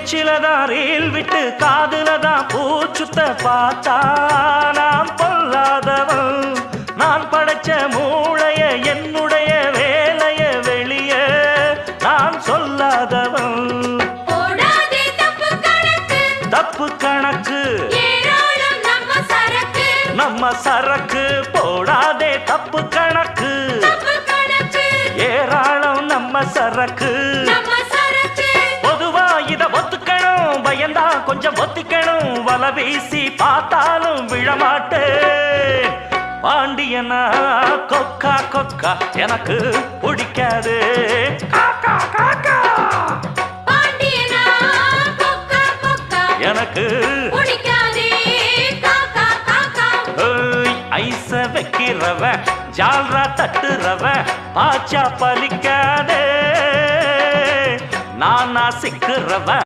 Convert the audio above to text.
பேச்சிலதான் reel விட்டு காதுலதான் பூச்சுத்த பார்த்தா நான் பொல்லாதவன். நான் படைச்ச மூளைய என்னுடைய வேலைய வெளிய நான் சொல்லாதவன். தப்பு கணக்கு நம்ம சரக்கு போடாதே தப்பு கணக்கு ஏராளம் நம்ம சரக்கு. பொதுவா இத ஒத்துக்கணும் பயந்தா கொஞ்சம் ஒத்திக்கணும் வல வீசி பார்த்தாலும் விழமாட்டேன். பாண்டியனா கொக்கா கொக்கா எனக்கு பிடிக்காது. காக்கா காக்கா எனக்கு ஐச வைக்கிறவ ஜால்ரா தட்டுறவ பாச்சா பலிக்காதே. நானா சிக்கிறவ